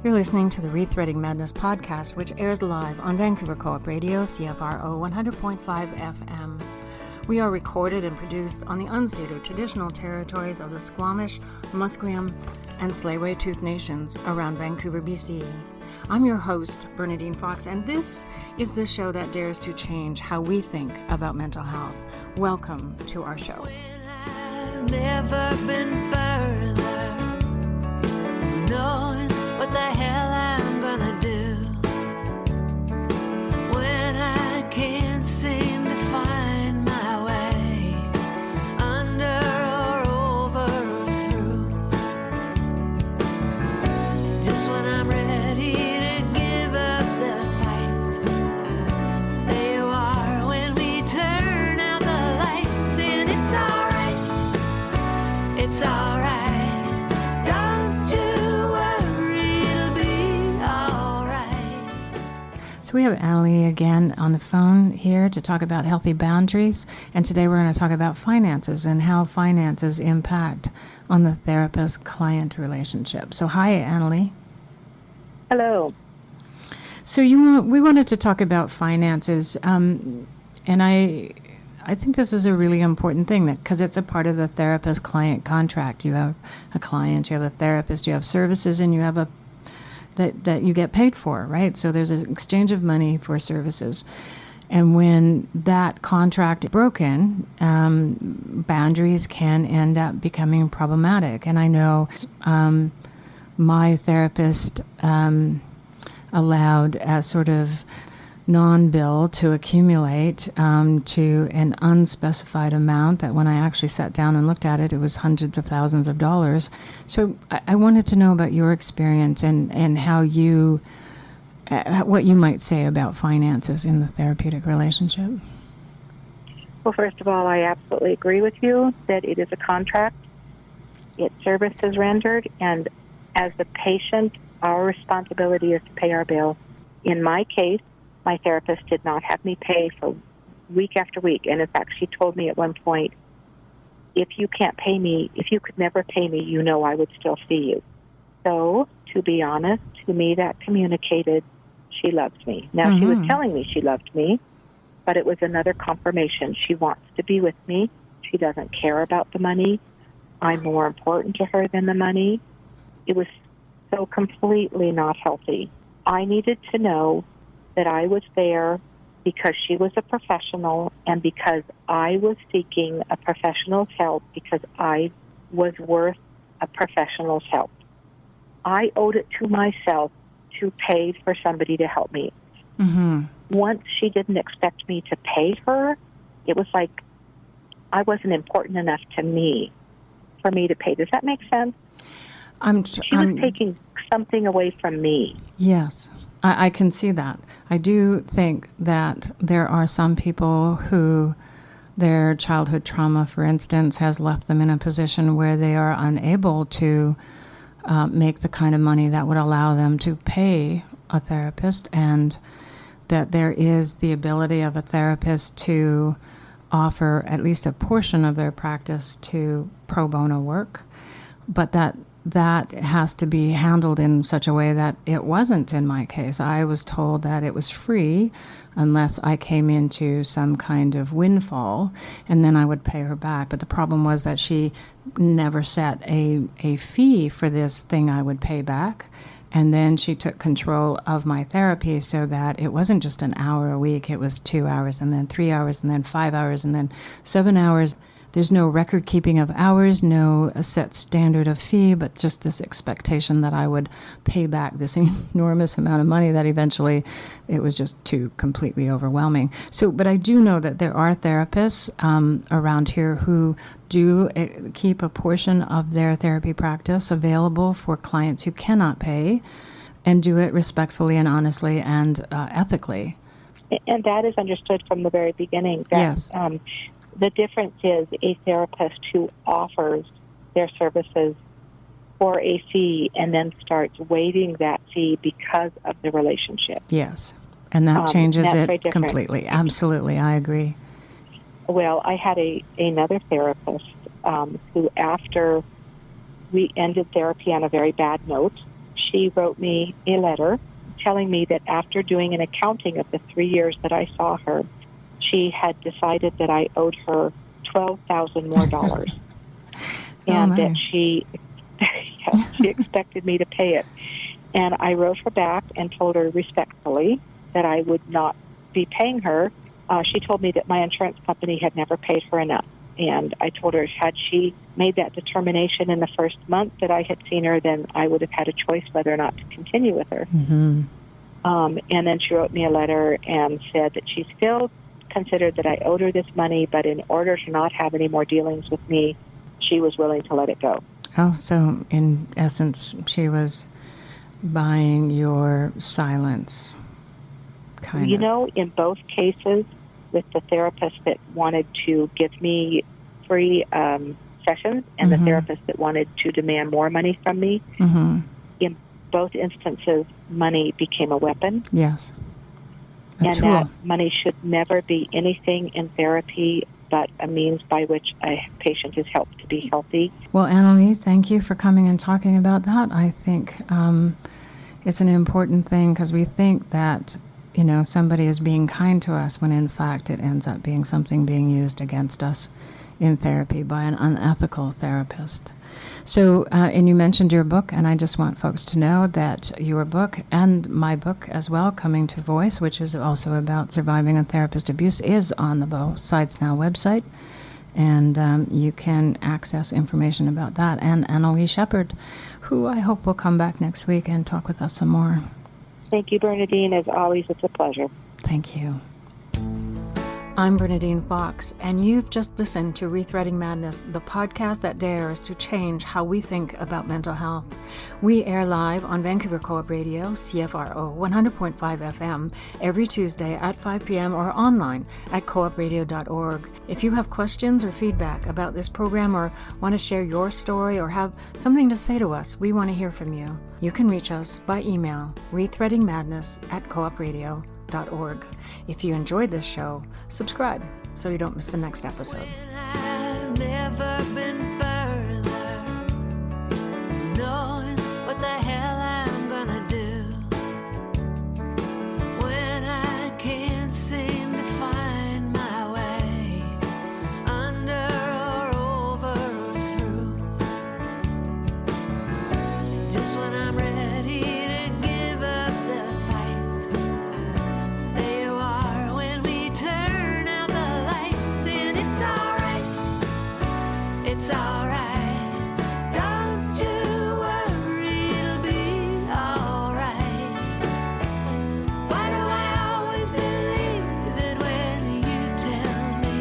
You're listening to the Rethreading Madness podcast, which airs live on Vancouver Co-op Radio, CFRO 100.5 FM. We are recorded and produced on the unceded traditional territories of the Squamish, Musqueam, and Tsleil-Waututh nations around Vancouver, BC. I'm your host, Bernadine Fox, and this is the show that dares to change how we think about mental health. Welcome to our show. I've never been further from knowing what the hell I'm gonna do when I can't seem to find my way under or over or through. Just when I'm ready to give up the fight, there you are when we turn out the lights, and it's alright, it's alright. So we have Analie again on the phone here to talk about healthy boundaries. And today we're going to talk about finances and how finances impact on the therapist-client relationship. So hi, Analie. Hello. So we wanted to talk about finances, and I think this is a really important thing because it's a part of the therapist-client contract. You have a client, you have a therapist, you have services, and you have that you get paid for, right? So there's an exchange of money for services. And when that contract is broken, boundaries can end up becoming problematic. And I know my therapist allowed a sort of non-bill to accumulate to an unspecified amount that when I actually sat down and looked at it, it was hundreds of thousands of dollars. So I wanted to know about your experience and how you, what you might say about finances in the therapeutic relationship. Well, first of all, I absolutely agree with you that it is a contract. It's services rendered, and as the patient, our responsibility is to pay our bill. In my case, my therapist did not have me pay for week after week. And in fact, she told me at one point, if you can't pay me, if you could never pay me, you know I would still see you. So, to be honest, to me that communicated she loved me. Now, She was telling me she loved me, but it was another confirmation. She wants to be with me. She doesn't care about the money. I'm more important to her than the money. It was so completely not healthy. I needed to know that I was there because she was a professional and because I was seeking a professional's help because I was worth a professional's help. I owed it to myself to pay for somebody to help me. Mm-hmm. Once she didn't expect me to pay her, it was like I wasn't important enough to me for me to pay. Does that make sense? She was taking something away from me. Yes. I can see that. I do think that there are some people who their childhood trauma, for instance, has left them in a position where they are unable to make the kind of money that would allow them to pay a therapist, and that there is the ability of a therapist to offer at least a portion of their practice to pro bono work, but that has to be handled in such a way that it wasn't in my case. I was told that it was free unless I came into some kind of windfall, and then I would pay her back. But the problem was that she never set a fee for this thing I would pay back. And then she took control of my therapy so that it wasn't just an hour a week. It was 2 hours and then 3 hours and then 5 hours and then 7 hours. There's no record keeping of hours, no set standard of fee, but just this expectation that I would pay back this enormous amount of money that eventually it was just too completely overwhelming. So, but I do know that there are therapists around here who do keep a portion of their therapy practice available for clients who cannot pay and do it respectfully and honestly and ethically. And that is understood from the very beginning. That, yes. The difference is a therapist who offers their services for a fee and then starts waiving that fee because of the relationship. Yes, and that changes it completely. Absolutely, I agree. Well, I had another therapist who, after we ended therapy on a very bad note, she wrote me a letter telling me that after doing an accounting of the 3 years that I saw her, she had decided that I owed her $12,000 more dollars, and my. that she expected me to pay it. And I wrote her back and told her respectfully that I would not be paying her. She told me that my insurance company had never paid her enough. And I told her, had she made that determination in the first month that I had seen her, then I would have had a choice whether or not to continue with her. Mm-hmm. And then she wrote me a letter and said that she still considered that I owed her this money, but in order to not have any more dealings with me, she was willing to let it go. Oh, so in essence, she was buying your silence, kind of. You know, in both cases, with the therapist that wanted to give me free sessions and the therapist that wanted to demand more money from me, in both instances, money became a weapon. Yes. A and tool. that money should never be anything in therapy but a means by which a patient is helped to be healthy. Well, Analie, thank you for coming and talking about that. I think it's an important thing because we think that, you know, somebody is being kind to us when in fact it ends up being something being used against us in therapy by an unethical therapist. So, and you mentioned your book, and I just want folks to know that your book and my book as well, Coming to Voice, which is also about surviving a therapist abuse, is on the Both Sides Now website. And you can access information about that. And Analie Shepherd, who I hope will come back next week and talk with us some more. Thank you, Bernadine. As always, it's a pleasure. Thank you. I'm Bernadine Fox, and you've just listened to Rethreading Madness, the podcast that dares to change how we think about mental health. We air live on Vancouver Co-op Radio, CFRO 100.5 FM, every Tuesday at 5 p.m. or online at coopradio.org. If you have questions or feedback about this program or want to share your story or have something to say to us, we want to hear from you. You can reach us by email, rethreadingmadness@coopradio.org. If you enjoyed this show, subscribe so you don't miss the next episode. I've never been further from knowing what the hell I'm gonna do when I can't seem to find my way under or over or through. Just when I'm ready to give up the fight, there you are when we turn out the lights, and it's alright, it's alright. Don't you worry, it'll be alright. Why do I always believe it when you tell me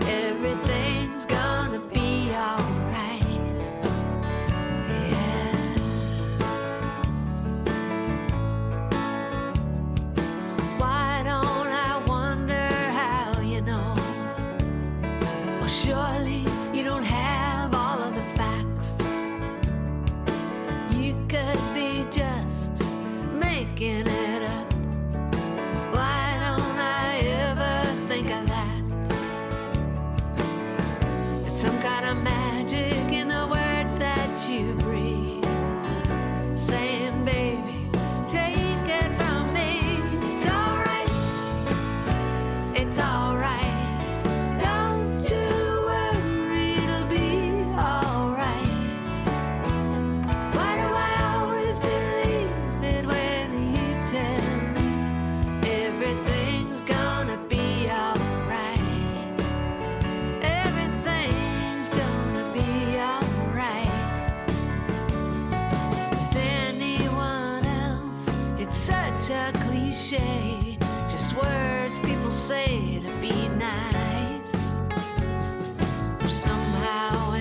everything's gonna be alright? Yeah. Why don't I wonder how you know? Well, surely you don't have all of the facts. You could be just making it up. Why don't I ever think of that? It's some kind of magic in the words that you breathe, saying, baby, take it from me. It's alright, it's alright. Don't you worry, it'll be alright. Why do I always believe it when you tell me everything's gonna be alright? Everything's gonna be alright. With anyone else, it's such a cliche, just words people say to be nice. Or somehow